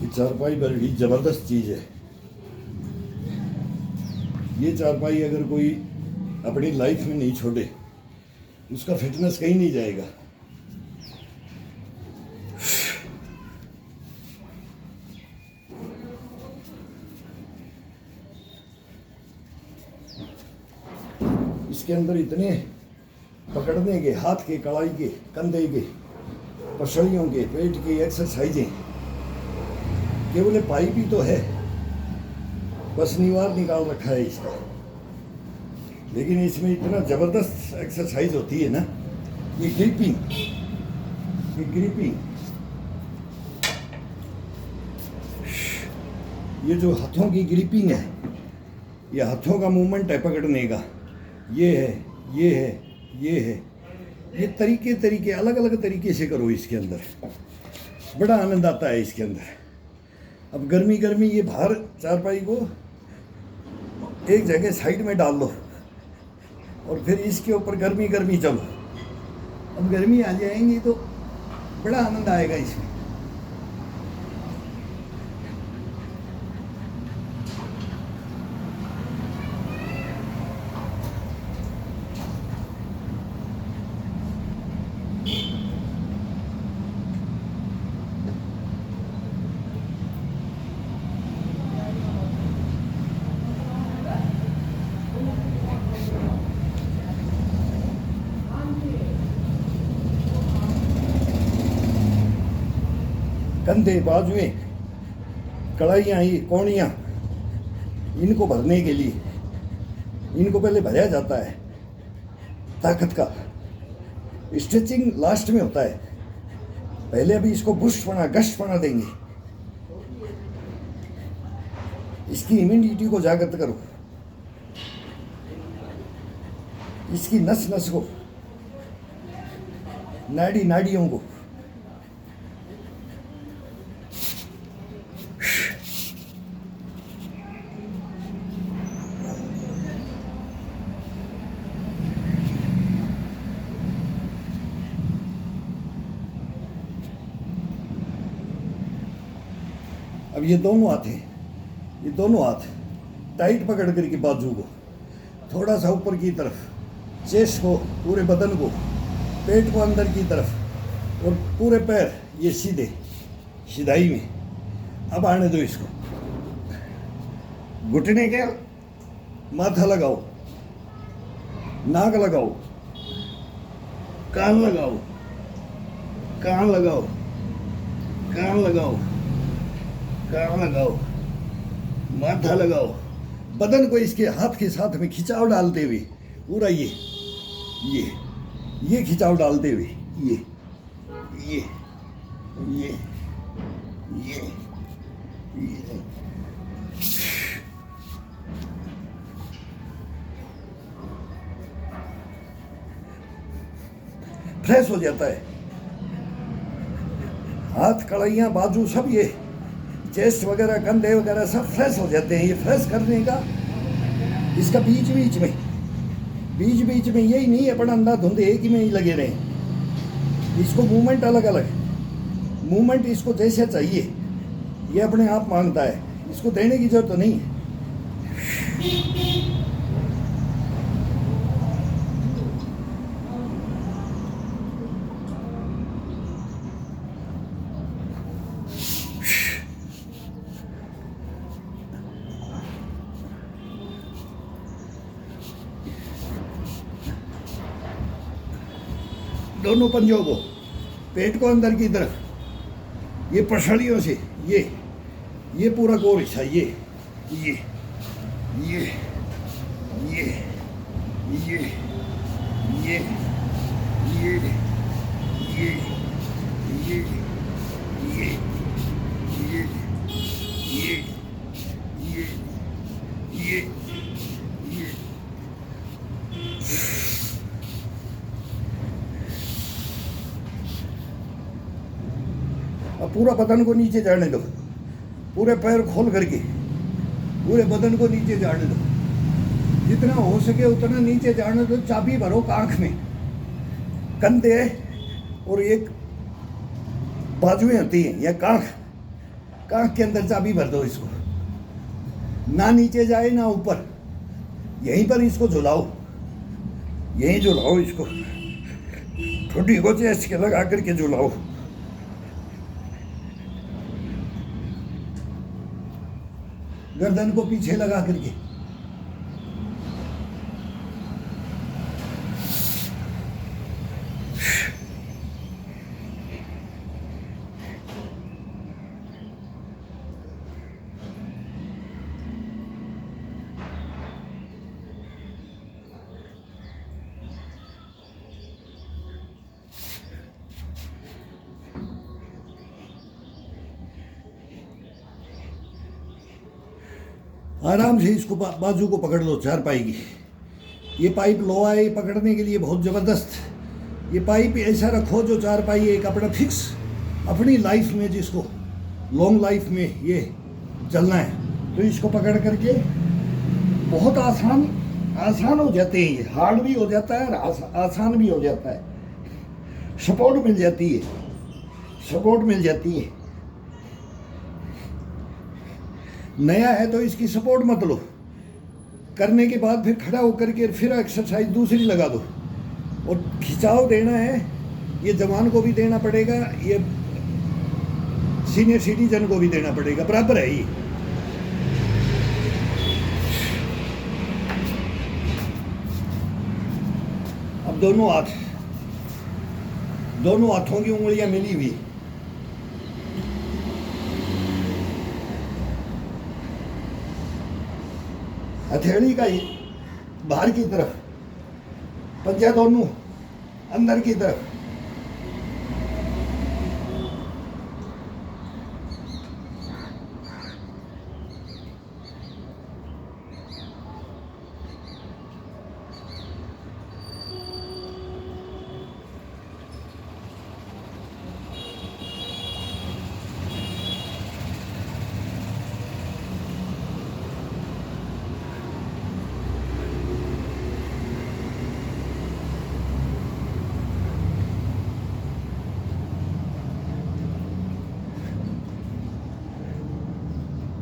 ये चारपाई बड़ी ज़बरदस्त चीज़ है। ये चारपाई अगर कोई अपनी लाइफ में नहीं छोड़े उसका फिटनेस कहीं नहीं जाएगा। इसके अंदर इतने पकड़ने के, हाथ के, कलाई के, कंधे के, पसलियों के, पेट की एक्सरसाइजें, केवल पाइप ही तो है, बस निवार निकाल रखा है इसका, लेकिन इसमें इतना ज़बरदस्त एक्सरसाइज होती है ना। ये ग्रिपिंग, ये जो हाथों की ग्रिपिंग है, ये हाथों का मूवमेंट है पकड़ने का, ये है, ये है, ये है, ये तरीके अलग अलग तरीके से करो। इसके अंदर बड़ा आनंद आता है इसके अंदर। अब गर्मी ये बाहर चारपाई को एक जगह साइड में डाल दो और फिर इसके ऊपर गर्मी चलो। अब गर्मी आ जाएंगी तो बड़ा आनंद आएगा इसमें। कंधे, बाजुएं, कड़ाइयाँ, ये कोहनियाँ, इनको भरने के लिए इनको पहले भरा जाता है ताकत का। स्ट्रेचिंग लास्ट में होता है, पहले अभी इसको गश्तपना देंगे। इसकी इम्यूनिटी को जागृत करो, इसकी नस को, नाड़ियों को। अब ये दोनों हाथ टाइट पकड़ करके बाजू को थोड़ा सा ऊपर की तरफ, चेस्ट को, पूरे बदन को, पेट को अंदर की तरफ, और पूरे पैर ये सीधे सीधाई में। अब आने दो इसको। घुटने के माथा लगाओ, नाक लगाओ, कान लगाओ, कान लगाओ, कान लगाओ, कान लगाओ, माथा लगाओ। बदन को इसके हाथ के साथ में खिंचाव डालते हुए पूरा ये खिंचाव डालते हुए ये फ्रेश हो जाता है। हाथ, कड़ाइयाँ, बाजू सब, ये चेस्ट वगैरह, कंधे वगैरह सब फ्रेश हो जाते हैं। ये फ्रेश करने का इसका बीच में यही नहीं अपन अंधाधुंध एक ही में ही लगे रहे। इसको मूवमेंट मूवमेंट इसको जैसे चाहिए ये अपने आप मांगता है, इसको देने की जरूरत तो नहीं है। दोनों पंजों को, पेट को अंदर की तरफ, ये पसलियों से ये पूरा गोल हिस्सा, ये अब पूरा बदन को नीचे जाने दो, पूरे पैर खोल करके पूरे बदन को नीचे जाने दो, जितना हो सके उतना नीचे जाने दो। चाबी भरो आंख में, कंधे और एक बाजुएं होती हैं या कांख, कांख के अंदर चाबी भर दो इसको, ना नीचे जाए ना ऊपर, यहीं पर इसको झुलाओ, यहीं झुलाओ इसको, ठुड्डी को चेस्ट के लगा करके झुलाओ। गर्दन को पीछे लगा करके। आराम से इसको बाजू को पकड़ लो, चार पाई की। ये पाइप लो है, ये पकड़ने के लिए बहुत ज़बरदस्त। ये पाइप ऐसा रखो जो चार पाई एक अपना फिक्स अपनी लाइफ में, जिसको लॉन्ग लाइफ में ये चलना है, तो इसको पकड़ करके बहुत आसान हो जाते हैं। ये हार्ड भी हो जाता है और आसान भी हो जाता है। सपोर्ट मिल जाती है, सपोर्ट मिल जाती है। नया है तो इसकी सपोर्ट मत लो, करने के बाद फिर खड़ा होकर के फिर एक्सरसाइज दूसरी लगा दो। और खिंचाव देना है, ये जवान को भी देना पड़ेगा, ये सीनियर सिटीजन को भी देना पड़ेगा, बराबर है ये। अब दोनों हाथों की उंगलियां मिली हुई, हथेली का ही बाहर की तरफ, पंजा दोनों अंदर की तरफ।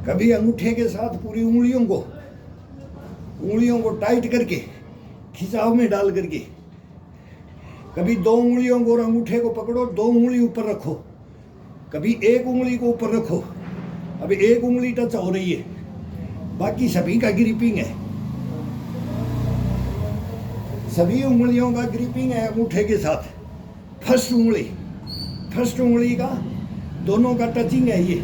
कभी अंगूठे के साथ पूरी उंगलियों को टाइट करके खिंचाव में डाल करके, कभी दो उंगलियों को और अंगूठे को पकड़ो, दो उंगली ऊपर रखो, कभी एक उंगली को ऊपर रखो। अभी एक उंगली टच हो रही है, बाकी सभी का ग्रिपिंग है, सभी उंगलियों का ग्रिपिंग है अंगूठे के साथ। फर्स्ट उंगली का दोनों का टचिंग है। ये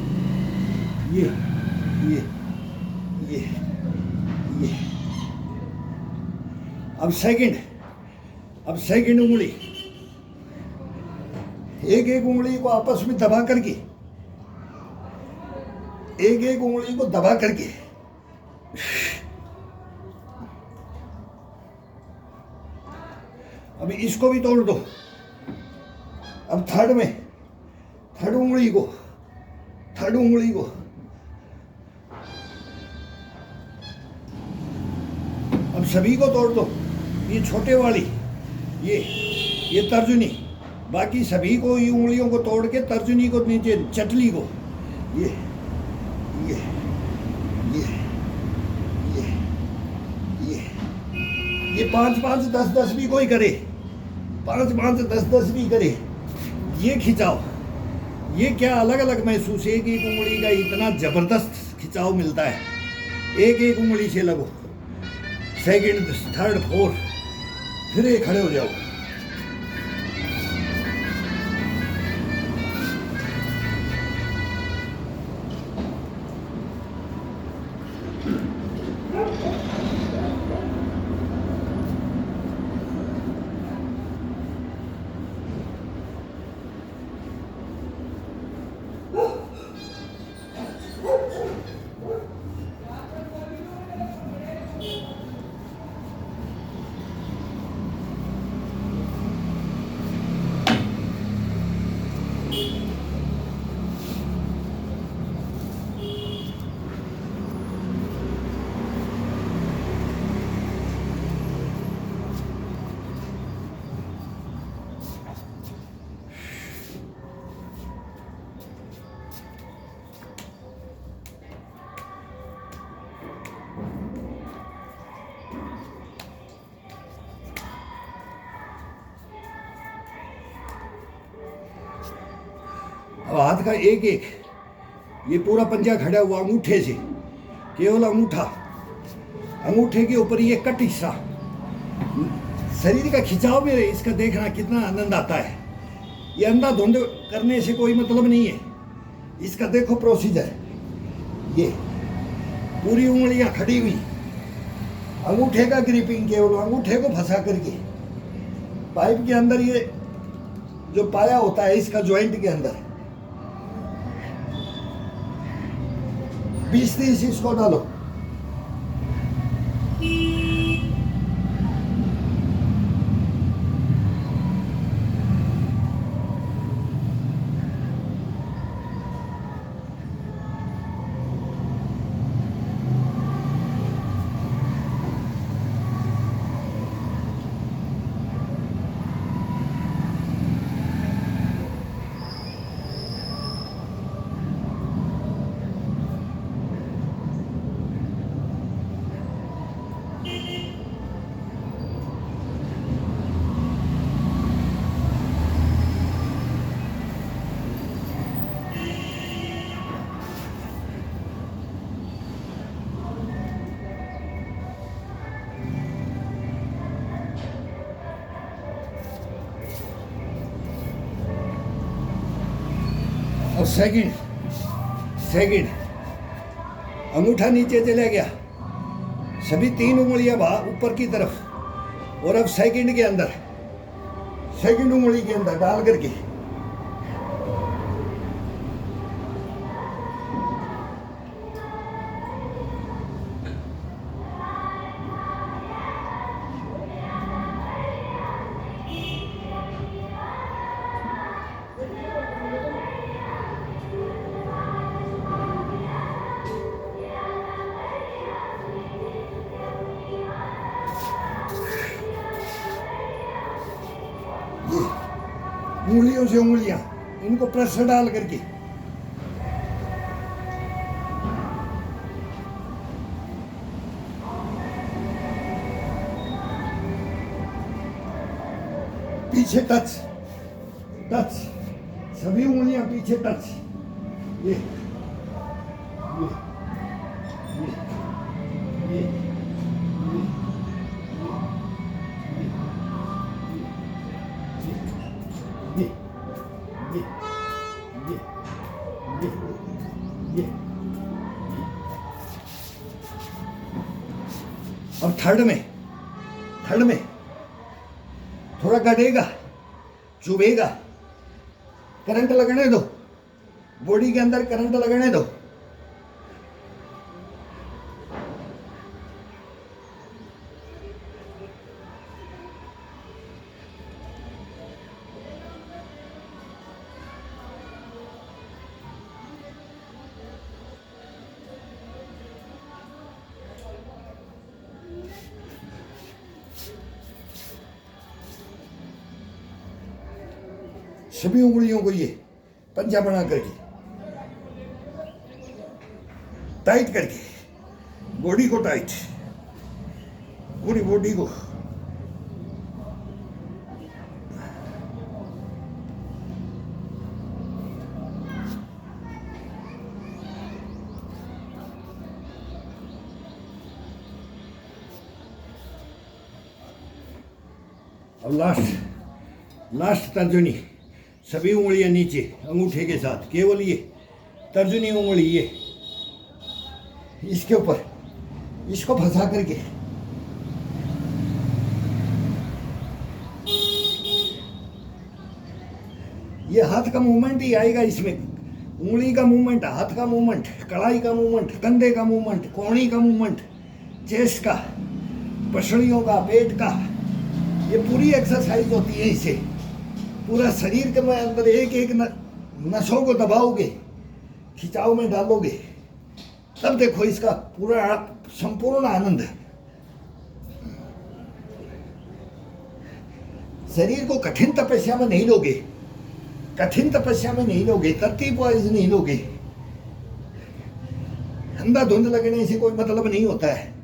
अब सेकंड उंगली, एक उंगली को आपस में दबा करके, एक उंगली को दबा करके अभी इसको भी तोड़ दो। अब थर्ड उंगली को अब सभी को तोड़ दो। ये छोटे वाली, ये तर्जनी, बाकी सभी को ये उंगलियों को तोड़ के तर्जनी को नीचे, चटली को, ये 5-5, 10-10 भी कोई करे, 5-5, 10-10 भी करे। ये खिंचाव, ये क्या अलग अलग महसूस है कि एक उंगली का इतना जबरदस्त खिंचाव मिलता है। एक उंगली से लगो, सेकंड, थर्ड, फोर्थ, फिर ये खड़े हो जाओ। अब हाथ का एक एक, ये पूरा पंजा खड़ा हुआ अंगूठे से, केवल अंगूठा, अंगूठे के ऊपर ये कट हिस्सा, शरीर का खिंचाव में इसका देखना कितना आनंद आता है। ये अंधाधुंध करने से कोई मतलब नहीं है। इसका देखो प्रोसीजर, ये पूरी उंगलियां खड़ी हुई, अंगूठे का ग्रिपिंग, केवल अंगूठे को फंसा करके पाइप के अंदर, ये जो पाया होता है इसका जॉइंट के अंदर 20-30 इसको डालो। और सेकंड अंगूठा नीचे चला गया, सभी 3 उंगलियां ऊपर की तरफ, और अब सेकंड के अंदर, सेकंड उंगली के अंदर डाल करके उंगलियों से उंगलियां, इनको प्रेशर डाल करके पीछे टच, सभी उंगलियां पीछे टच, ये ये अब थर्ड में थोड़ा गड़ेगा, चुभेगा, करंट लगने दो, बॉडी के अंदर करंट लगने दो। सभी उंगलियों को ये पंजा बना करके टाइट करके, बॉडी को टाइट, पूरी बॉडी को। अब लास्ट तर्जनी, सभी उंगलियां नीचे अंगूठे के साथ, केवल ये तर्जनी उंगली ये इसके ऊपर, इसको फंसा करके ये हाथ का मूवमेंट ही आएगा इसमें, उंगली का मूवमेंट, हाथ का मूवमेंट, कलाई का मूवमेंट, कंधे का मूवमेंट, कोहनी का मूवमेंट, चेस्ट का, पसलियों का, पेट का, ये पूरी एक्सरसाइज होती है। इससे पूरा शरीर के अंदर एक एक नसों को दबाओगे, खिंचाव में डालोगे, तब देखो इसका पूरा संपूर्ण आनंद है। शरीर को कठिन तपस्या में नहीं लोगे, तरतीब वाइज नहीं लोगे। अंधाधुंध लगने से कोई मतलब नहीं होता है।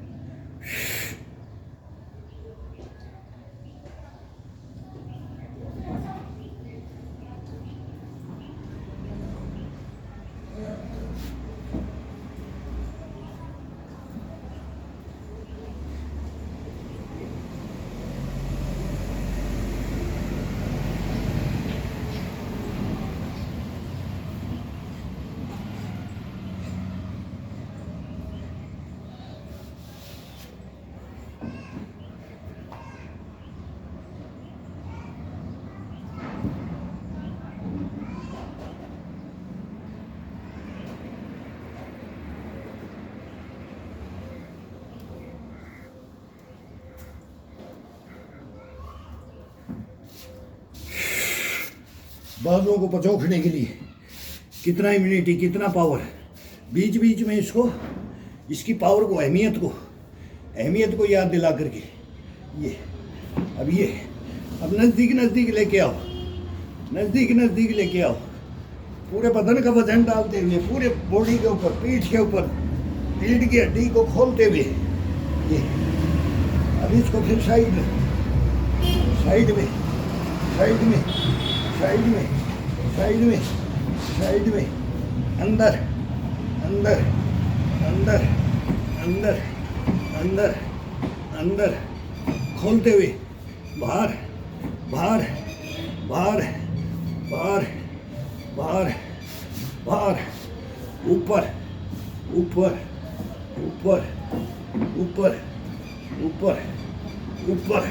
बाजुओं को पचोखने के लिए। कितना इम्यूनिटी, कितना पावर। बीच बीच में इसको, इसकी पावर को, अहमियत को याद दिला करके ये अब नज़दीक लेके आओ, नज़दीक लेके आओ। पूरे बदन का वजन डालते हुए, पूरे बॉडी के ऊपर, पीठ के ऊपर, रीढ़ की हड्डी को खोलते हुए ये। अब इसको फिर साइड में, अंदर, खोलते हुए, बाहर, ऊपर,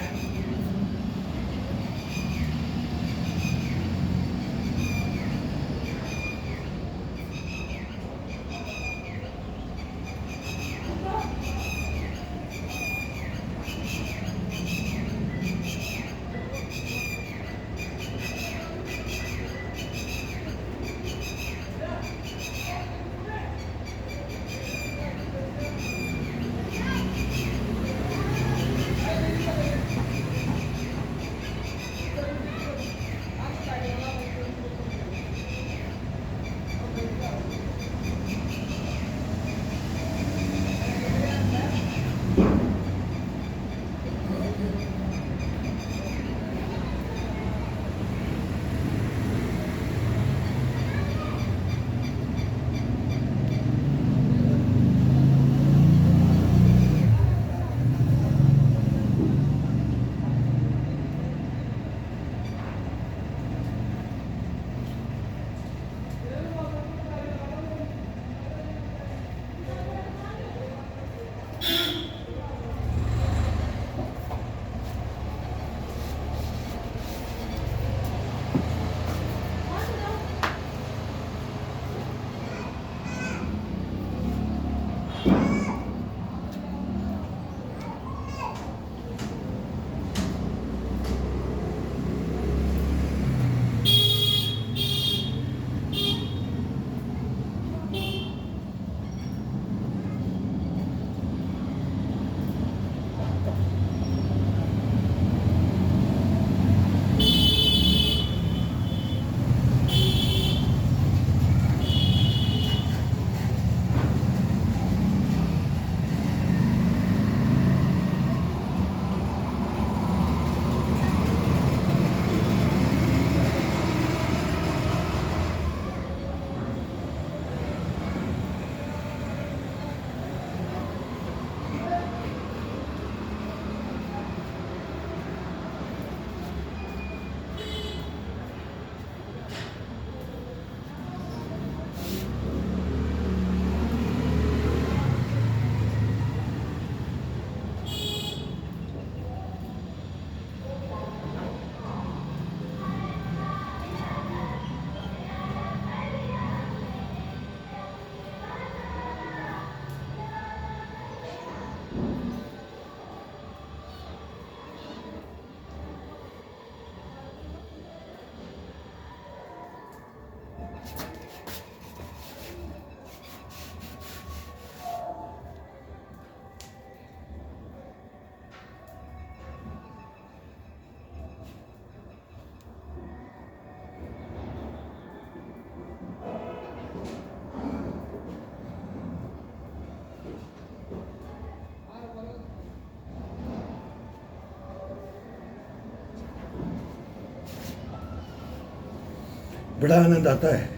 बड़ा आनंद आता है।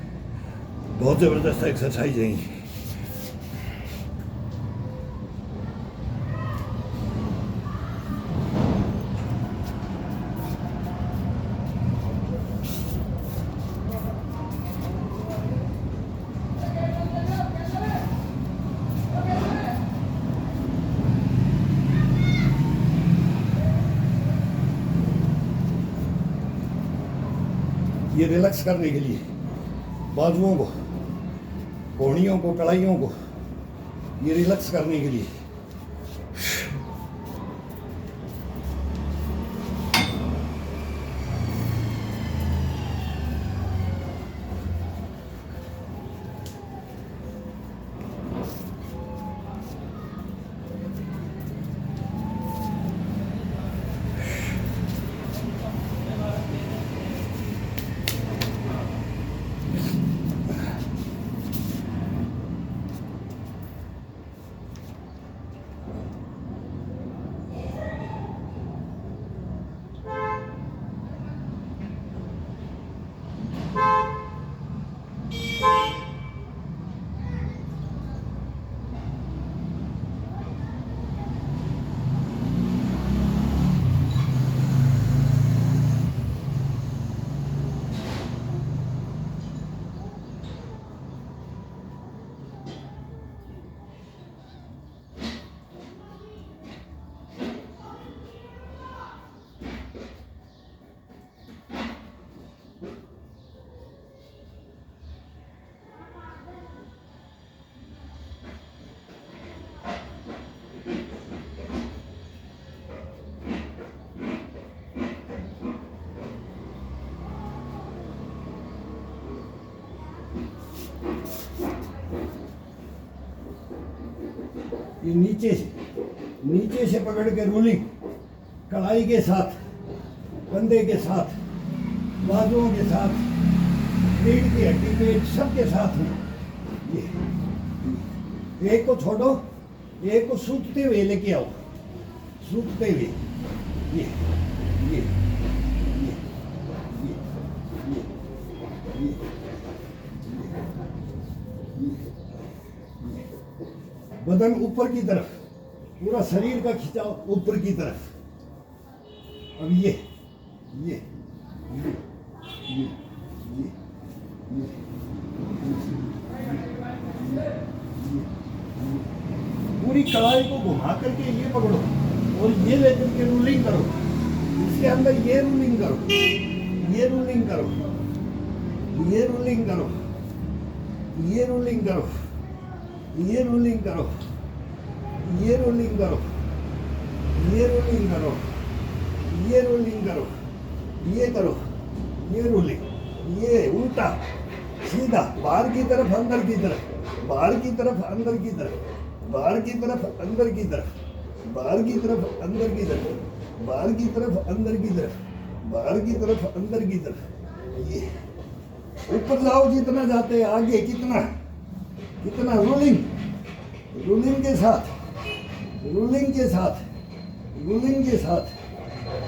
बहुत ज़बरदस्त एक्सरसाइज है ये। ये रिलैक्स करने के लिए बाजुओं को, कोहनियों को, कलाइयों को, ये रिलैक्स करने के लिए। ये नीचे से पकड़ के रोलिंग, कलाई के साथ, कंधे के साथ, बाजुओं के साथ, रीढ़ की हड्डी पे, सबके साथ में। ये एक को छोड़ो, एक को सूखते हुए लेके आओ, सूखते हुए। ये ये ये ये ये ये बदन ऊपर की तरफ, पूरा शरीर का खिंचाव ऊपर की तरफ। अब ये ये ये ये ये ये पूरी कलाई को घुमा करके ये पकड़ो और ये लेकर के रूलिंग करो। इसके अंदर ये रूलिंग करो, ये रूलिंग करो, ये रूलिंग करो, ये रूलिंग करो, ये रूलिंग करो, ये रूलिंग करो, ये रूलिंग करो, ये रूलिंग करो, ये करो, ये रूलिंग, ये उल्टा सीधा, बाहर की तरफ अंदर की तरफ, बाहर की तरफ अंदर की तरफ, बाहर की तरफ अंदर की तरफ, बाहर की तरफ अंदर की तरफ, बाहर की तरफ अंदर की तरफ, बाहर की तरफ अंदर की तरफ। ये ऊपर जाओ जितना जाते हैं, आगे कितना कितना रोलिंग, रोलिंग के साथ, रोलिंग के साथ, रोलिंग के साथ।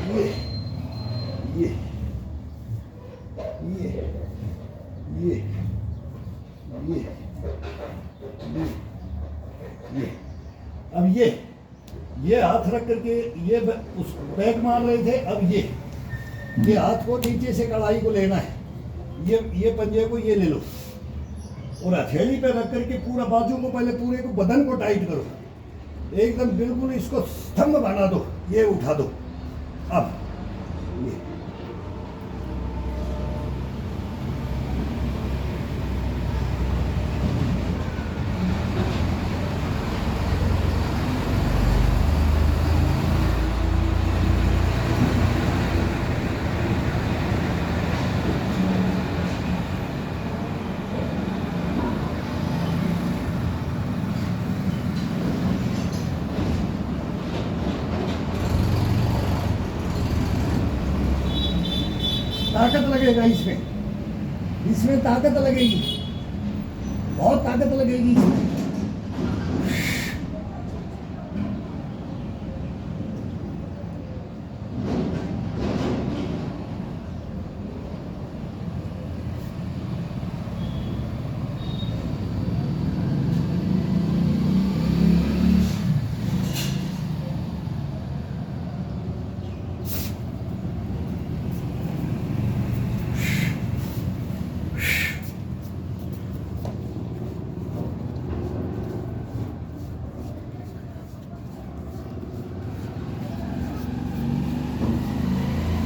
ये ये ये ये ये ये अब ये हाथ रख करके ये उस बैक मार रहे थे। अब ये हाथ को नीचे से कलाई को लेना है, ये पंजे को ये ले लो और हथेली पे रख करके पूरा बाजू को, पहले पूरे को, बदन को टाइट करो एकदम, बिल्कुल इसको स्तंभ बना दो, ये उठा दो। अब ताकत लगेगा इसमें ताकत लगेगी, बहुत ताकत लगेगी इसमें।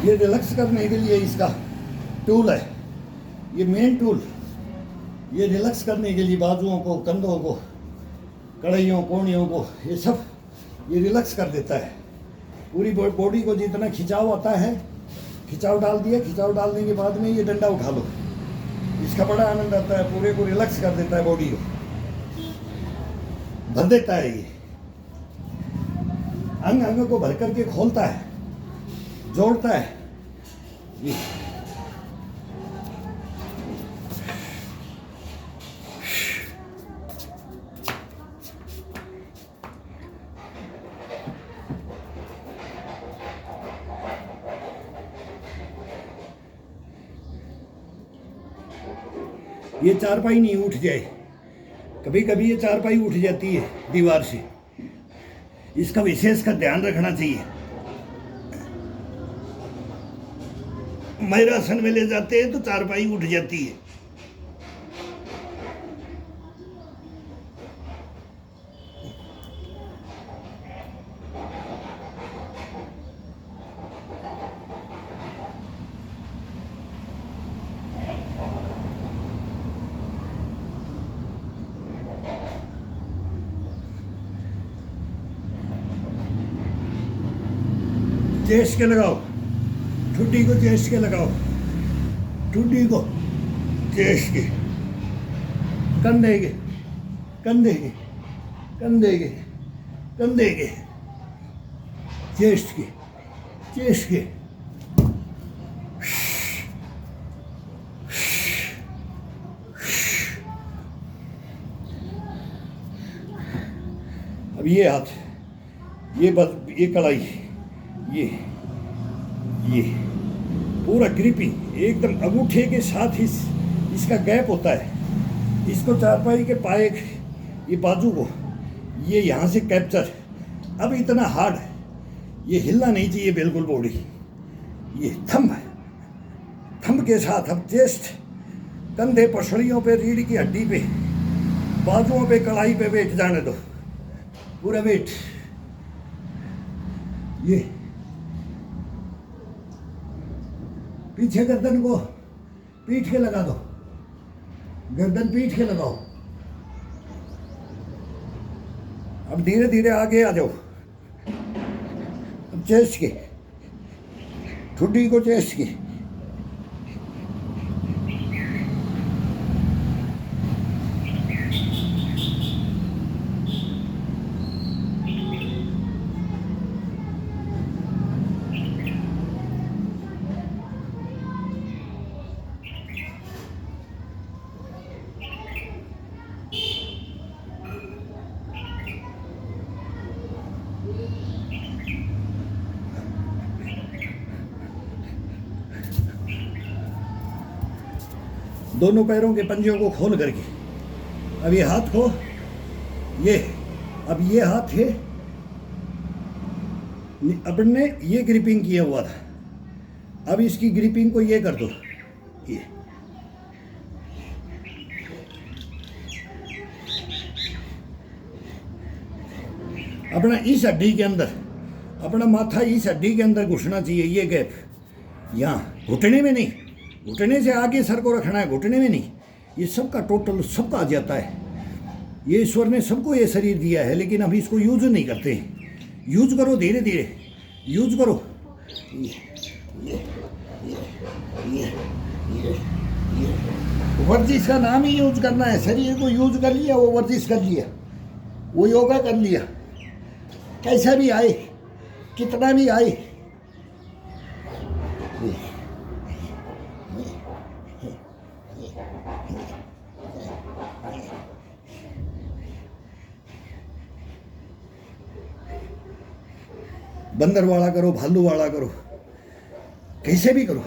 ये रिलैक्स करने के लिए इसका टूल है, ये मेन टूल, ये रिलैक्स करने के लिए बाजुओं को, कंधों को, कड़ाइयों, कोहनियों को, ये सब ये रिलैक्स कर देता है। पूरी बॉडी को जितना खिंचाव आता है, खिंचाव डाल दिया, खिंचाव डालने के बाद में ये डंडा उठा लो, इसका बड़ा आनंद आता है, पूरे को रिलैक्स कर देता है, बॉडी को भर देता है। ये अंग अंग को भर करके खोलता है, जोड़ता है। ये चारपाई नहीं उठ जाए, कभी कभी ये चारपाई उठ जाती है दीवार से, इसका विशेष का ध्यान रखना चाहिए। मयूरासन में ले जाते हैं तो चारपाई उठ जाती है। चेस्ट के लगाओ, ठुड्डी को चेस्ट के लगाओ, ठुड्डी को चेस्ट के, कंधे के, कंधे के, कंधे के, कंधे के, चेस्ट के, चेस्ट के, अब ये हाथ, ये कलाई, ये पूरा ग्रिपिंग एकदम अंगूठे के साथ ही इसका गैप होता है। इसको चारपाई के पाए, ये बाजू को, ये यहाँ से कैप्चर। अब इतना हार्ड, ये हिलना नहीं चाहिए बिल्कुल बॉडी। ये थंब के साथ अब चेस्ट, कंधे, पसलियों पे, रीढ़ की हड्डी पे, बाजुओं पे, कलाई पे वेट जाने दो, पूरा वेट। ये पीछे गर्दन को पीठ के लगा दो, गर्दन पीठ के लगाओ। अब धीरे धीरे आगे आ जाओ। अब चेस्ट के, ठुड्डी को चेस्ट की, दोनों पैरों के पंजों को खोल करके। अब ये हाथ को, ये, अब ये हाथ है, अपन ने ये ग्रिपिंग किया हुआ था, अब इसकी ग्रिपिंग को ये कर दो, ये अपना इस हड्डी के अंदर, अपना माथा इस हड्डी के अंदर घुसना चाहिए। ये गैप यहाँ, घुटने में नहीं, घुटने से आगे सर को रखना है, घुटने में नहीं। ये सबका टोटल सबका आ जाता है। ये ईश्वर ने सबको ये शरीर दिया है, लेकिन अभी इसको यूज नहीं करते। यूज करो, धीरे धीरे यूज करो। वर्जिश का नाम ही यूज करना है। शरीर को यूज कर लिया, वो वर्जिश कर लिया, वो योगा कर लिया। कैसा भी आए, कितना भी आए, बंदर वाला करो, भालू वाला करो, कैसे भी करो,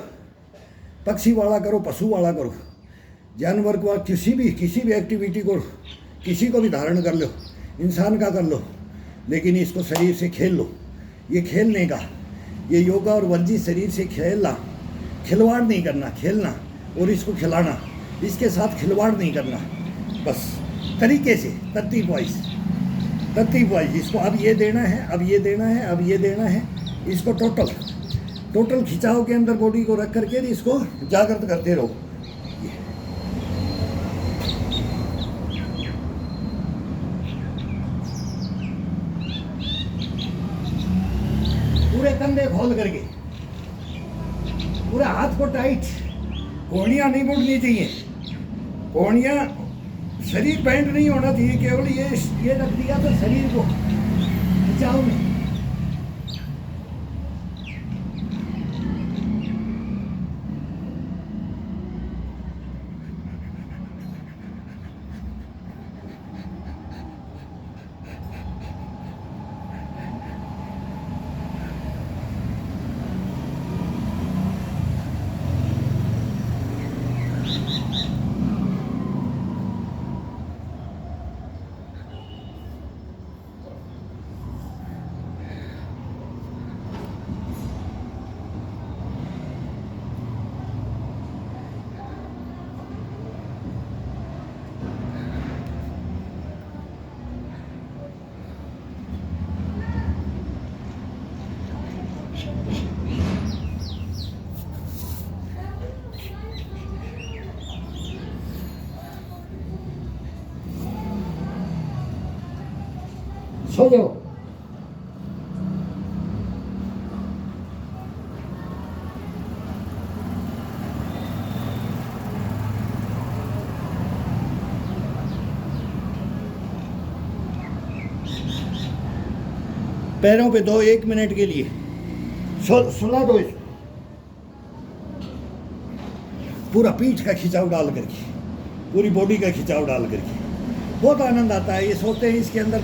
पक्षी वाला करो, पशु वाला करो, जानवर को, किसी भी एक्टिविटी को, किसी को भी धारण कर लो, इंसान का कर लो, लेकिन इसको शरीर से खेल लो। ये खेलने का, ये योगा और वर्जिश शरीर से खेलना, खिलवाड़ नहीं करना, खेलना और इसको खिलाना, इसके साथ खिलवाड़ नहीं करना, बस तरीके से, तरतीब वाइज इसको अब ये देना है, अब ये देना है, अब ये देना है। इसको टोटल खिंचाव के अंदर बॉडी को रख करके इसको जागृत करते रहो। पूरे कंधे खोल करके, पूरा हाथ को टाइट, कोहनियां नहीं मुड़नी चाहिए, कोहनियां, शरीर बैंड नहीं होना चाहिए, केवल ये रख दिया तो शरीर को खिंचाव में। सो जाओ। पैरों पे दो 1 मिनट के लिए, सुला दो इसको, पूरा पीठ का खिंचाव डाल करके, पूरी बॉडी का खिंचाव डाल करके बहुत आनंद आता है। ये सोते हैं इसके अंदर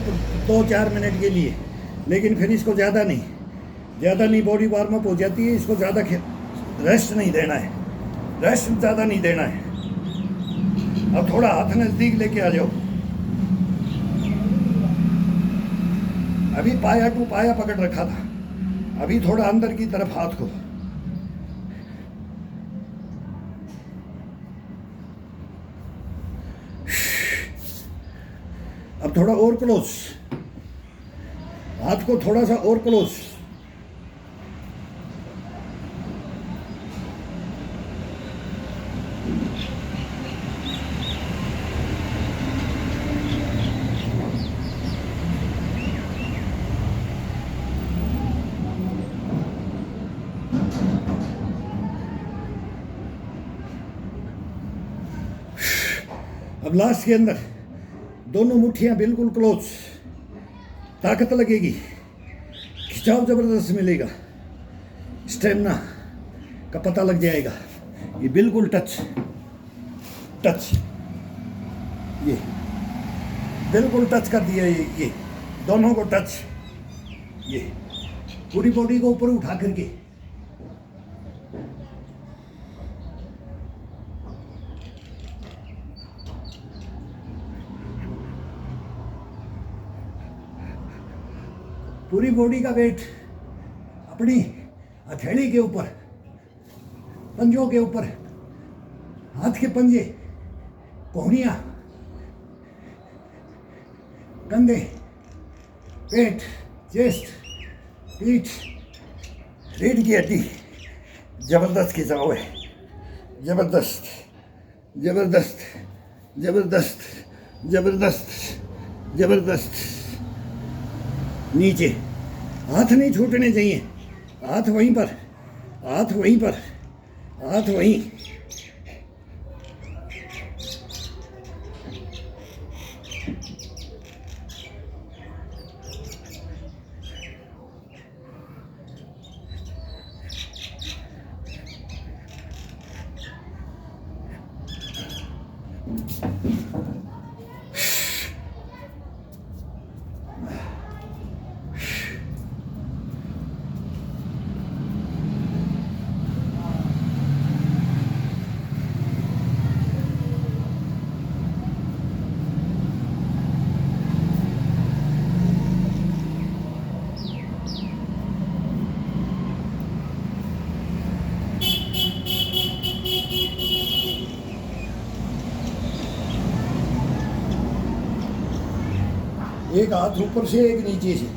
2-4 मिनट के लिए, लेकिन फिर इसको ज़्यादा नहीं बॉडी वार्म अप हो जाती है। इसको ज़्यादा रेस्ट नहीं देना है, रेस्ट ज़्यादा नहीं देना है। अब थोड़ा हाथ नज़दीक लेके आ जाओ। अभी पाया टू पाया पकड़ रखा था, अभी थोड़ा अंदर की तरफ हाथ को। अब थोड़ा और क्लोज, हाथ को थोड़ा सा और क्लोज। अब लास्ट के अंदर दोनों मुट्ठियां बिल्कुल क्लोज, ताकत लगेगी, खिंचाव जबरदस्त मिलेगा, स्टेमिना का पता लग जाएगा। ये बिल्कुल टच, ये बिल्कुल टच कर दिया, ये दोनों को टच, ये पूरी बॉडी को ऊपर उठा करके। पूरी बॉडी का वेट अपनी हथेली के ऊपर, पंजों के ऊपर, हाथ के पंजे, कोहनियाँ, कंधे, पेट, चेस्ट, पीठ, रीढ़ की हड्डी, जबरदस्त खिंचाव है, जबरदस्त जबरदस्त जबरदस्त जबरदस्त जबरदस्त। नीचे हाथ नहीं छूटने चाहिए, हाथ वहीं पर, हाथ वहीं पर, हाथ वहीं। एक हाथ ऊपर से, एक नीचे से,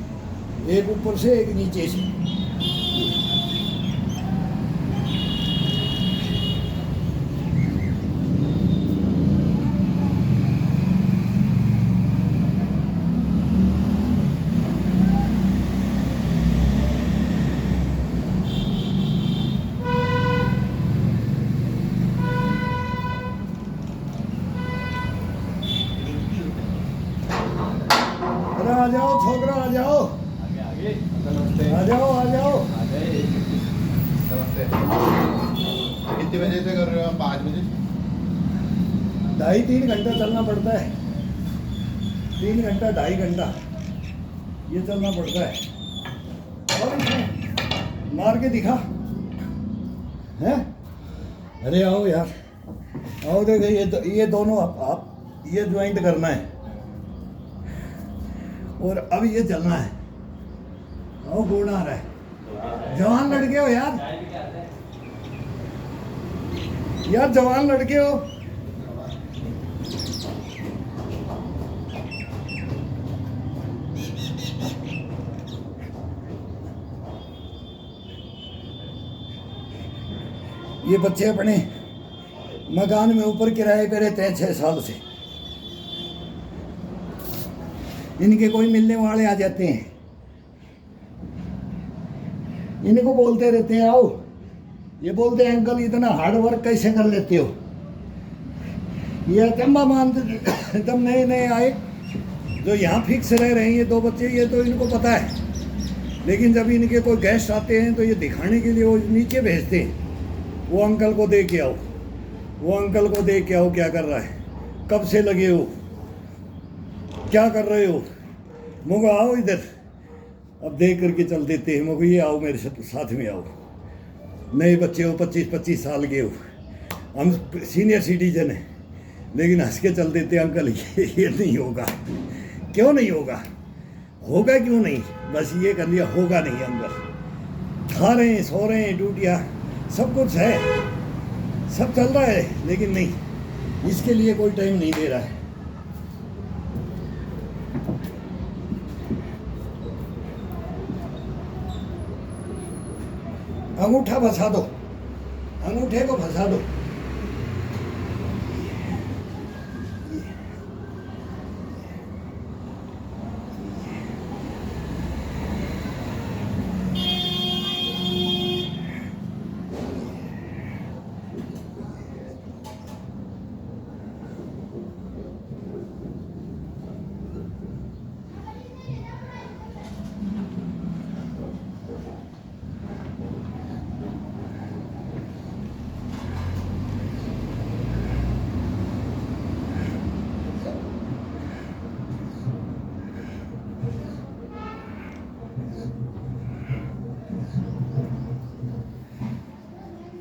एक ऊपर से, एक नीचे से। आ जाओ छोकरा, आ जाओ, आ जाओ, आ जाओ। नमस्ते। कितने बजे से कर रहे हो आप? 5 बजे। 2.5-3 घंटा चलना पड़ता है, 3 घंटा 2.5 घंटा ये चलना पड़ता है। और इसमें मार के दिखा है। अरे आओ यार, आओ। देखो ये दोनों आप ये ज्वाइंट करना है और अब ये चलना है। आओ, गुण आ रहा है। जवान लड़के हो यार, यार जवान लड़के हो। ये बच्चे अपने मकान में ऊपर किराए पे रहते हैं 6 साल से। इनके कोई मिलने वाले आ जाते हैं, इनको बोलते रहते हैं आओ। ये बोलते हैं अंकल इतना हार्ड वर्क कैसे कर लेते हो। ये अचंबा मानते एकदम नए नए आए जो यहाँ फिक्स रह रहे हैं। ये 2 बच्चे, ये तो इनको पता है लेकिन जब इनके कोई गेस्ट आते हैं तो ये दिखाने के लिए वो नीचे भेजते हैं, वो अंकल को दे के आओ, वो अंकल को दे के आओ क्या कर रहा है, कब से लगे हो, क्या कर रहे हो, मुझे आओ इधर। अब देख करके चल देते हैं, मुझे ये आओ मेरे साथ में आओ, नए बच्चे हो, 25-25 साल के हो, हम सीनियर सिटीजन हैं, लेकिन हंस के चल देते अंकल ये नहीं होगा। क्यों नहीं होगा? होगा क्यों नहीं? बस ये कर लिया, होगा नहीं। अंदर खा रहे हैं, सो रहे हैं, ड्यूटियाँ सब कुछ है, सब चल रहा है, लेकिन नहीं, इसके लिए कोई टाइम नहीं दे रहा है। अंगूठा फंसा दो, अंगूठे को फंसा दो।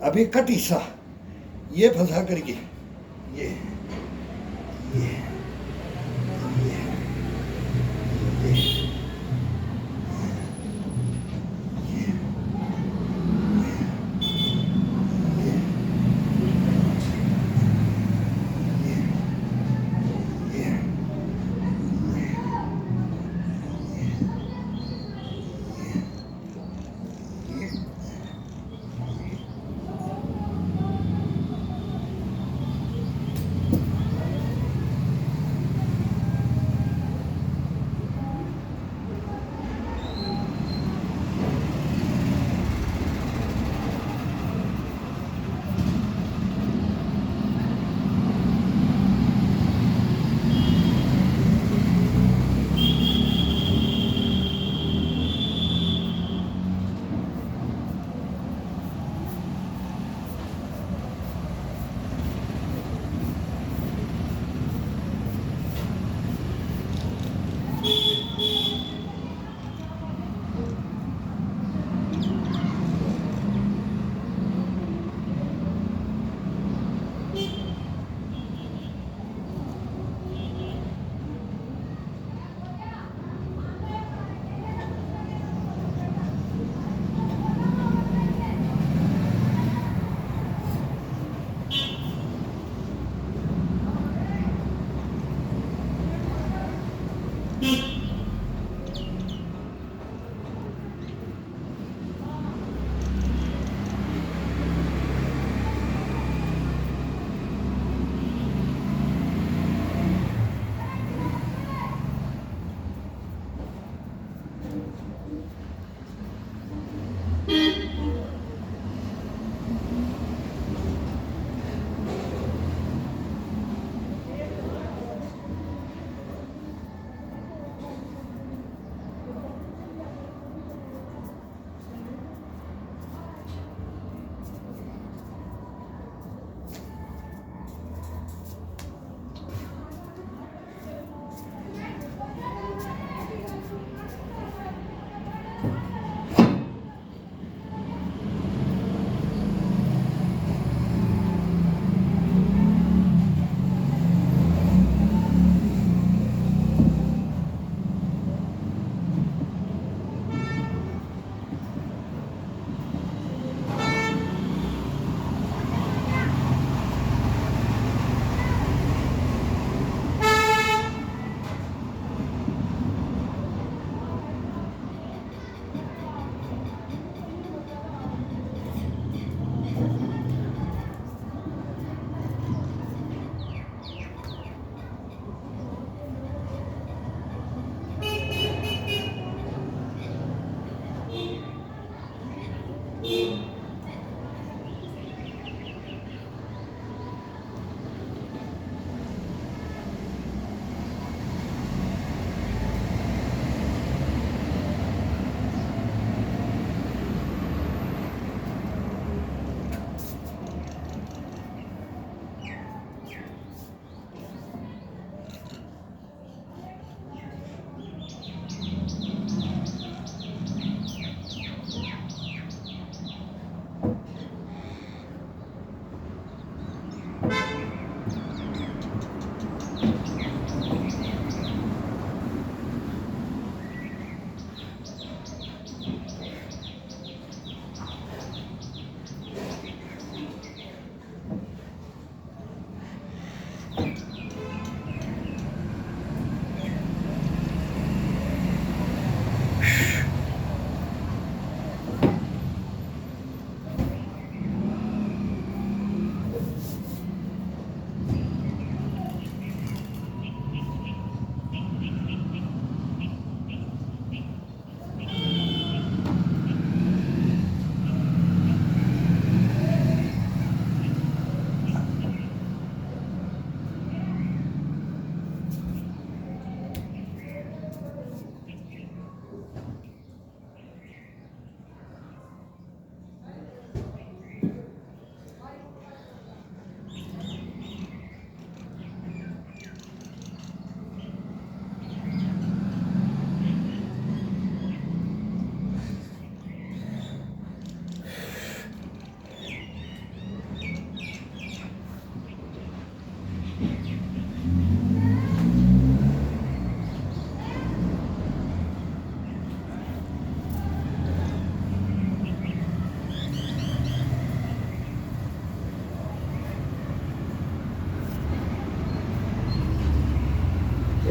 अब ये कट हिस्सा ये फंसा करके ये ये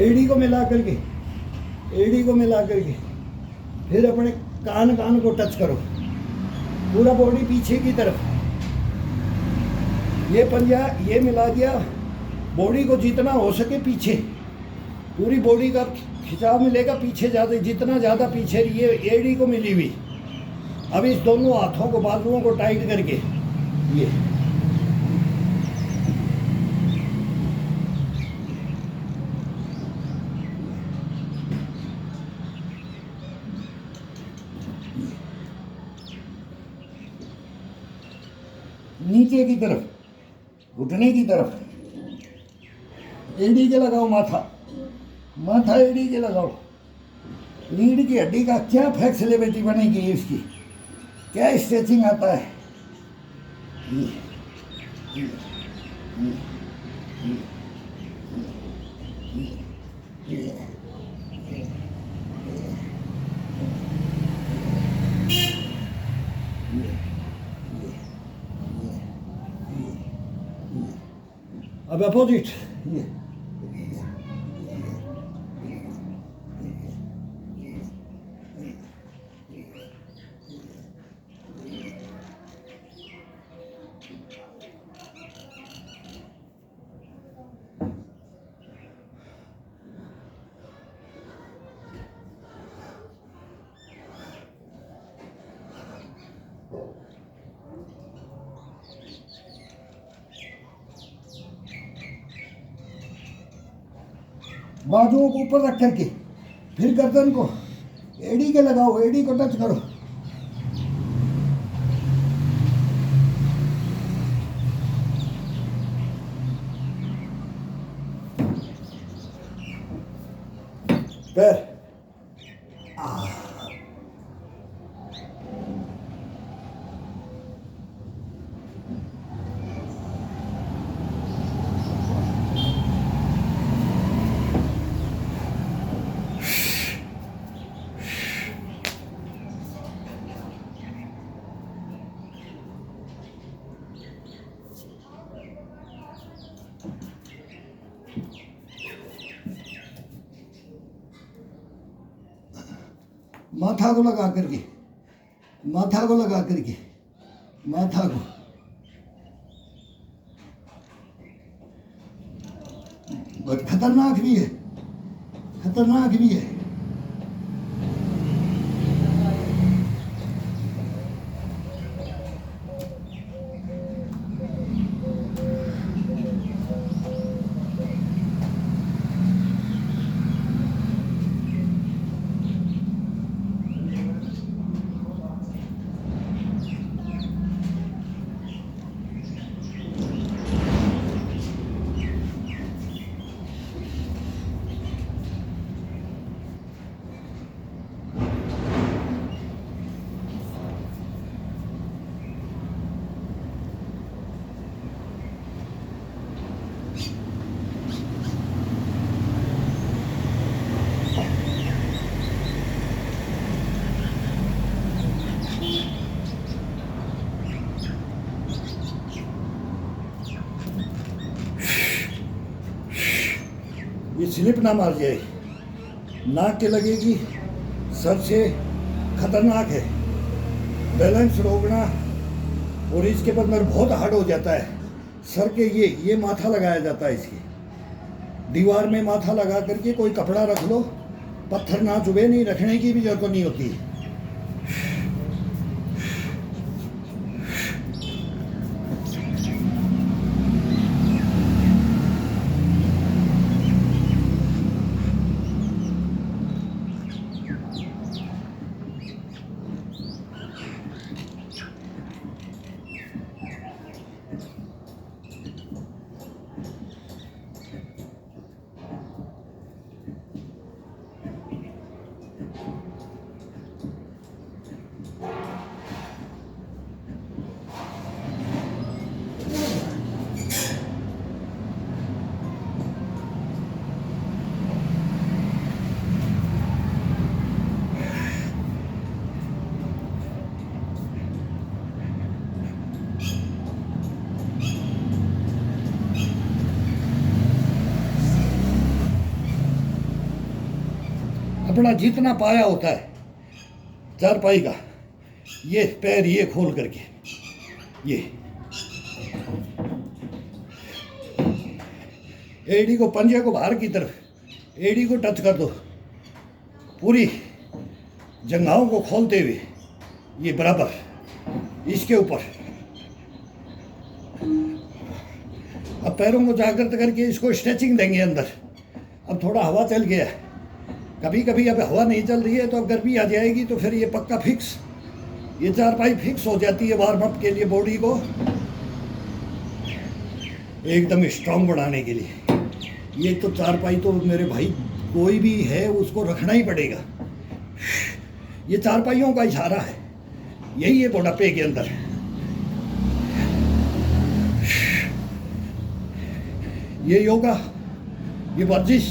एड़ी को मिला करके, एड़ी को मिला करके फिर अपने कान कान को टच करो, पूरा बॉडी पीछे की तरफ। ये पंजा ये मिला दिया, बॉडी को जितना हो सके पीछे, पूरी बॉडी का खिंचाव मिलेगा पीछे, ज़्यादा जितना ज़्यादा पीछे ये एड़ी को मिली हुई। अब इस दोनों हाथों को बाजुओं को टाइट करके ये नीचे की तरफ, घुटने की तरफ, एड़ी के लगाओ माथा, माथा एड़ी के लगाओ। रीढ़ की हड्डी का क्या फ्लेक्सिबिलिटी बनेगी इसकी, क्या स्ट्रेचिंग आता है। अब अपोजिट, ये बाजुओं को ऊपर रख करके फिर गर्दन को एड़ी के लगाओ, एड़ी को टच करो। पैर माथा को लगा करके, माथा को लगा करके, माथा को बहुत खतरनाक भी है, खतरनाक भी है। ये स्लिप ना मार जाए, नाक के लगेगी, सर से खतरनाक है। बैलेंस रोकना और इसके बाद मेरे बहुत हार्ड हो जाता है। सर के ये माथा लगाया जाता है, इसकी दीवार में माथा लगा करके कोई कपड़ा रख लो, पत्थर ना चुभे, नहीं रखने की भी जरूरत नहीं होती। अपना जितना पाया होता है चारपाई का, ये पैर ये खोल करके, ये एड़ी को, पंजे को बाहर की तरफ एड़ी को टच कर दो, पूरी जंघाओं को खोलते हुए ये बराबर इसके ऊपर। अब पैरों को जागृत करके इसको स्ट्रेचिंग देंगे अंदर। अब थोड़ा हवा चल गया है, कभी कभी अब हवा नहीं चल रही है तो अब गर्मी आ जाएगी, तो फिर ये पक्का फिक्स, ये चारपाई फिक्स हो जाती है वार्म अप के लिए, बॉडी को एकदम स्ट्रांग बनाने के लिए। ये तो चारपाई तो मेरे भाई कोई भी है उसको रखना ही पड़ेगा। ये चारपाइयों का इशारा है, यही है बुढ़ापे के अंदर। ये योगा, ये वर्जिश,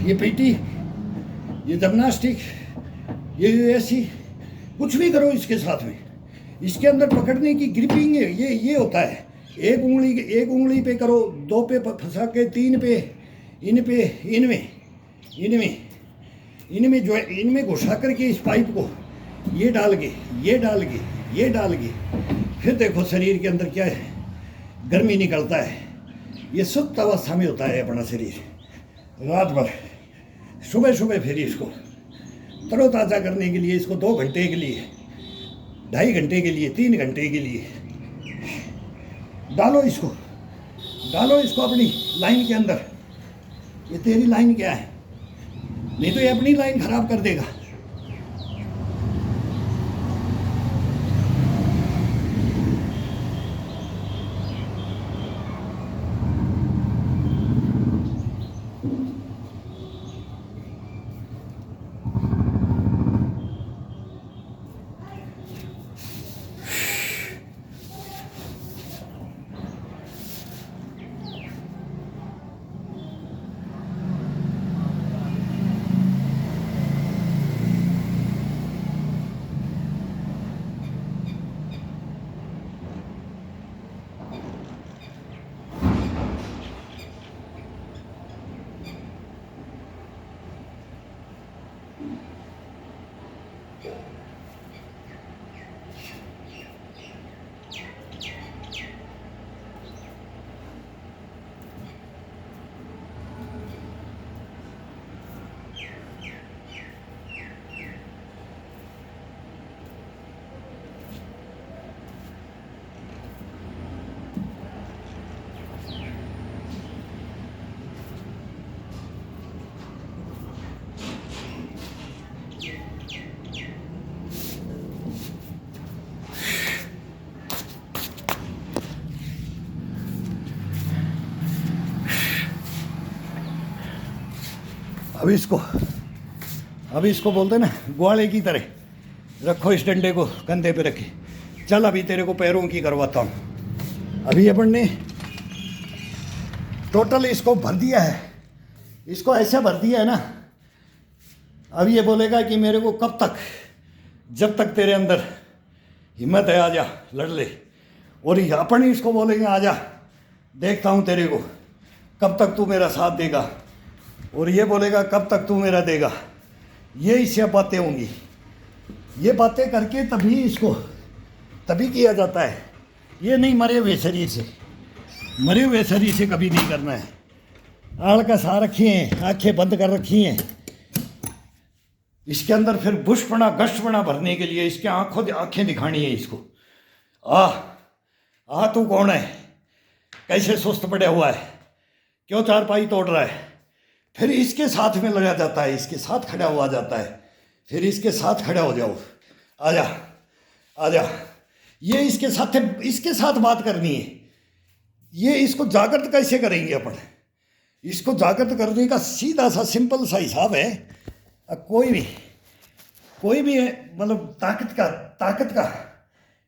ये पीटी, ये जिम्नास्टिक, ये यूएससी, कुछ भी करो इसके साथ में। इसके अंदर पकड़ने की ग्रिपिंग है, ये होता है। एक उंगली पे करो, दो पे फंसा के, तीन पे, इन पे, इनमें जो है, इनमें घुसा करके इस पाइप को ये डाल के, ये डाल के, ये डाल के, फिर देखो शरीर के अंदर क्या है, गर्मी निकलता है। ये सुप्त अवस्था में होता है अपना शरीर रात भर। सुबह सुबह फिर इसको तरोताज़ा करने के लिए, इसको 2 घंटे के लिए, 2.5 घंटे के लिए, 3 घंटे के लिए डालो इसको अपनी लाइन के अंदर। ये तेरी लाइन क्या है, नहीं तो ये अपनी लाइन खराब कर देगा। अब इसको बोलते ना ग्वाले की तरह रखो, इस डंडे को कंधे पे रखे। चल अभी तेरे को पैरों की करवाता हूँ। अभी अपन ने टोटल इसको भर दिया है, इसको ऐसे भर दिया है ना। अब ये बोलेगा कि मेरे को कब तक, जब तक तेरे अंदर हिम्मत है आजा लड़ ले। और अपन ही इसको बोलेंगे आजा देखता हूँ तेरे को कब तक तू मेरा साथ देगा, और ये बोलेगा कब तक तू मेरा देगा। ये इससे बातें होंगी, ये बातें करके तभी किया जाता है। ये नहीं मरे हुए शरीर से कभी नहीं करना है। आड़ का सा रखी हैं, आंखें बंद कर रखी हैं। इसके अंदर फिर बुशपना गश्तपना भरने के लिए इसके आंखें दिखानी है इसको। तू कौन है, कैसे सुस्त पड़ा हुआ है, क्यों चारपाई तोड़ रहा है। फिर इसके साथ में लगा जाता है, इसके साथ खड़ा हुआ जाता है। फिर इसके साथ खड़ा हो जाओ, आजा। ये इसके साथ बात करनी है। ये इसको जागृत कैसे करेंगे अपन, इसको जागृत करने का सीधा सा सिंपल सा हिसाब है। कोई भी मतलब ताकत का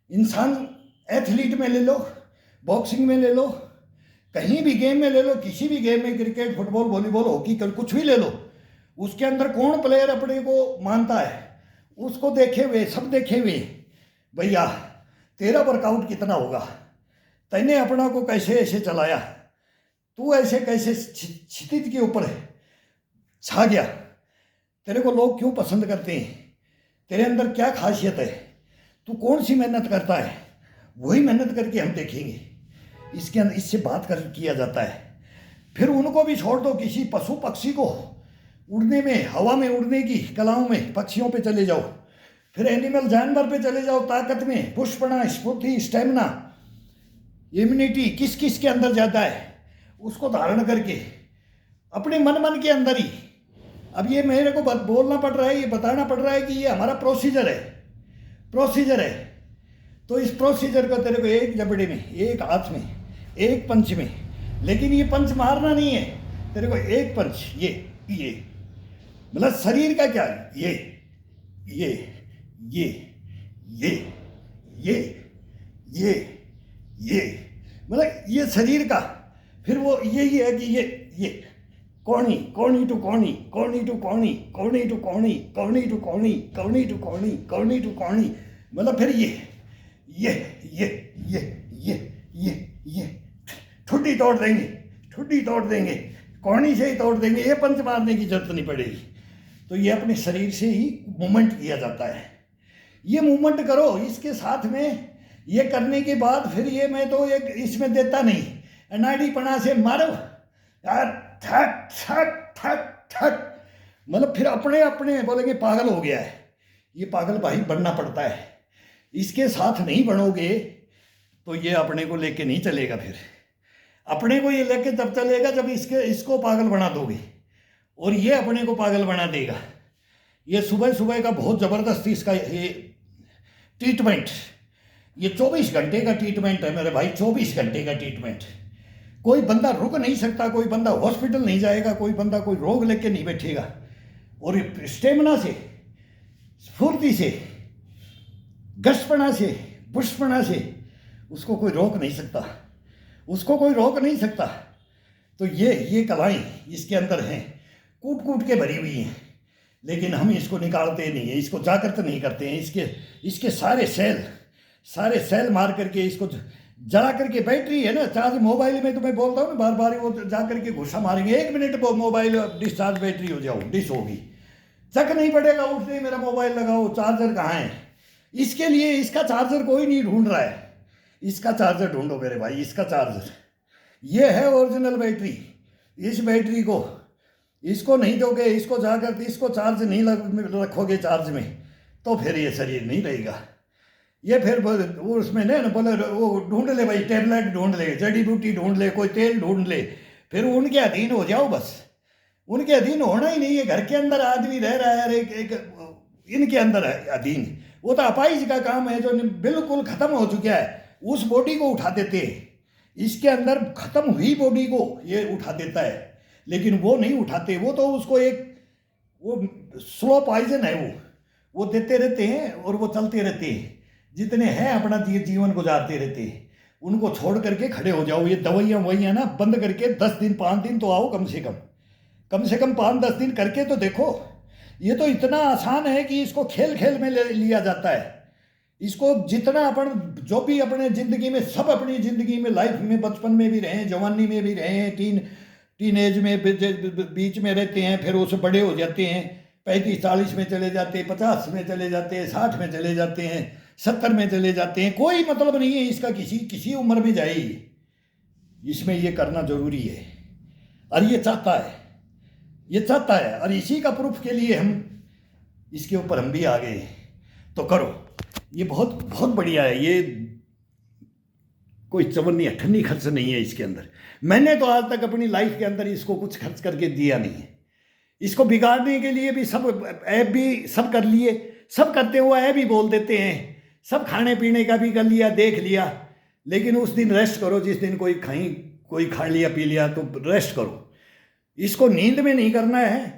इंसान, एथलीट में ले लो, बॉक्सिंग में ले लो, कहीं भी गेम में ले लो, किसी भी गेम में, क्रिकेट, फुटबॉल, वॉलीबॉल, हॉकी, कुछ भी ले लो, उसके अंदर कौन प्लेयर अपने को मानता है, उसको देखे हुए, सब देखे हुए, भैया तेरा वर्कआउट कितना होगा, तैने अपना को कैसे ऐसे चलाया, तू ऐसे कैसे क्षितिज के ऊपर छा गया, तेरे को लोग क्यों पसंद करते हैं, तेरे अंदर क्या खासियत है, तू कौन सी मेहनत करता है, वही मेहनत करके हम देखेंगे। इसके अंदर इससे बात कर किया जाता है। फिर उनको भी छोड़ दो, किसी पशु पक्षी को उड़ने में, हवा में उड़ने की कलाओं में पक्षियों पे चले जाओ, फिर एनिमल जानवर पे चले जाओ, ताकत में पुष्पना, स्फूर्ति, स्टेमिना, इम्यूनिटी किस किस के अंदर ज़्यादा है उसको धारण करके अपने मन के अंदर ही। अब ये मेरे को बोलना पड़ रहा है, ये बताना पड़ रहा है कि ये हमारा प्रोसीजर है। तो इस प्रोसीजर को तेरे को एक जबड़े में, एक हाथ में, एक पंच में, लेकिन ये पंच मारना नहीं है, तेरे को एक पंच, ये मतलब शरीर का क्या है, ये मतलब ये शरीर का। फिर वो यही है कि ये कोणी टू कोणी, कोणी टू कोणी, कोणी टू कोणी, कोणी टू कोणी, कोणी टू कोणी, कोणी टू कोणी, मतलब फिर ये ठुड्डी तोड़ देंगे, कोणी से ही तोड़ देंगे, ये पंच मारने की जरूरत नहीं पड़ेगी। तो ये अपने शरीर से ही मूवमेंट किया जाता है। ये मूवमेंट करो, इसके साथ में ये करने के बाद फिर ये मैं तो एक इसमें देता नहीं, अनाड़ीपना से मारो यार, ठट ठट ठट ठट, मतलब फिर अपने बोलेंगे पागल हो गया है। ये पागल भाई बनना पड़ता है, इसके साथ नहीं बनोगे तो ये अपने को लेके नहीं चलेगा। फिर अपने को ये लेके तब चलेगा जब इसको पागल बना दोगे, और ये अपने को पागल बना देगा। ये सुबह का बहुत ज़बरदस्त इसका ये ट्रीटमेंट, ये 24 घंटे का ट्रीटमेंट है मेरे भाई, 24 घंटे का ट्रीटमेंट। कोई बंदा रुक नहीं सकता, कोई बंदा हॉस्पिटल नहीं जाएगा, कोई बंदा कोई रोग लेके नहीं बैठेगा, और स्टेमिना से, स्फूर्ति से, गशपना से, पुष्पना से उसको कोई रोक नहीं सकता। तो ये कलाएं इसके अंदर हैं, कूट के भरी हुई हैं, लेकिन हम इसको निकालते नहीं है, इसको जागृत नहीं करते हैं। इसके सारे सेल मार करके इसको जला करके, बैटरी है ना चार्ज मोबाइल में, तो मैं बोलता हूँ ना बार बार, वो जा करके घुसा मारेंगे, 1 मिनट वो मोबाइल डिस्चार्ज बैटरी हो जाओ, डिस होगी, चक नहीं पड़ेगा, उठने मेरा मोबाइल लगाओ, चार्जर कहाँ है। इसके लिए इसका चार्जर कोई नहीं ढूंढ रहा है, इसका चार्जर ढूंढो मेरे भाई, इसका चार्जर ये है ओरिजिनल बैटरी। इस बैटरी को इसको नहीं दोगे, इसको जाकर इसको चार्ज नहीं रखोगे चार्ज में, तो फिर ये शरीर नहीं रहेगा। ये फिर उसमें ना बोले वो ढूंढ ले भाई, टेबलेट ढूंढ ले, जड़ी बूटी ढूंढ ले, कोई तेल ढूंढ ले, फिर उनके अधीन हो जाओ। बस उनके अधीन होना ही नहीं है। घर के अंदर आदमी रह रहा है एक इनके अंदर अधीन, वो तो अपाइज का काम है जो बिल्कुल खत्म हो चुका है, उस बॉडी को उठा देते हैं। इसके अंदर खत्म हुई बॉडी को ये उठा देता है, लेकिन वो नहीं उठाते, वो तो उसको वो स्लो पॉइजन है, वो देते रहते हैं और वो चलते रहते हैं, जितने हैं अपना जीवन गुजारते रहते हैं। उनको छोड़ करके खड़े हो जाओ। ये दवाइयाँ ववाइयाँ ना बंद करके 10 दिन 5 दिन तो आओ, कम से कम 5-10 दिन करके तो देखो। ये तो इतना आसान है कि इसको खेल में लिया जाता है। इसको जितना जो भी अपने ज़िंदगी में, सब अपनी ज़िंदगी में, लाइफ में, बचपन में भी रहे, जवानी में भी रहे, टीन एज में बीच में रहते हैं, फिर उससे बड़े हो जाते हैं, 35-40 में चले जाते हैं, 50 में चले जाते हैं, 60 में चले जाते हैं, 70 में चले जाते हैं। कोई मतलब नहीं है इसका, किसी उम्र में जाए, इसमें ये करना जरूरी है। और ये चाहता है, और इसी का प्रूफ के लिए हम इसके ऊपर हम भी आ गए। तो करो, ये बहुत बहुत बढ़िया है। ये कोई चवन्नी अठन्नी खर्च नहीं है इसके अंदर। मैंने तो आज तक अपनी लाइफ के अंदर इसको कुछ खर्च करके दिया नहीं है। इसको बिगाड़ने के लिए भी सब ऐप भी सब कर लिए, सब करते हुए ऐप भी बोल देते हैं, सब खाने पीने का भी कर लिया, देख लिया, लेकिन उस दिन रेस्ट करो। जिस दिन कोई खा लिया पी लिया तो रेस्ट करो। इसको नींद में नहीं करना है।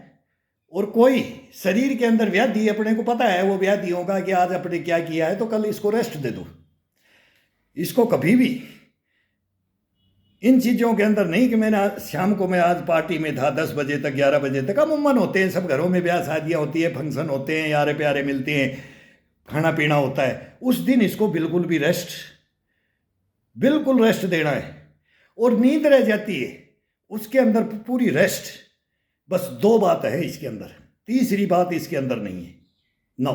और कोई शरीर के अंदर व्याधि, अपने को पता है वो व्याधि होगा कि आज अपने क्या किया है, तो कल इसको रेस्ट दे दो। इसको कभी भी इन चीज़ों के अंदर नहीं कि शाम को मैं आज पार्टी में था 10 बजे तक 11 बजे तक। अमूमन होते हैं, सब घरों में ब्याह शादियाँ होती है, फंक्शन होते हैं, यारे प्यारे मिलते हैं, खाना पीना होता है। उस दिन इसको बिल्कुल रेस्ट देना है। और नींद रह जाती है, उसके अंदर पूरी रेस्ट। बस 2 बात है इसके अंदर, तीसरी बात इसके अंदर नहीं है। नौ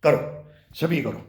करो, सभी करो।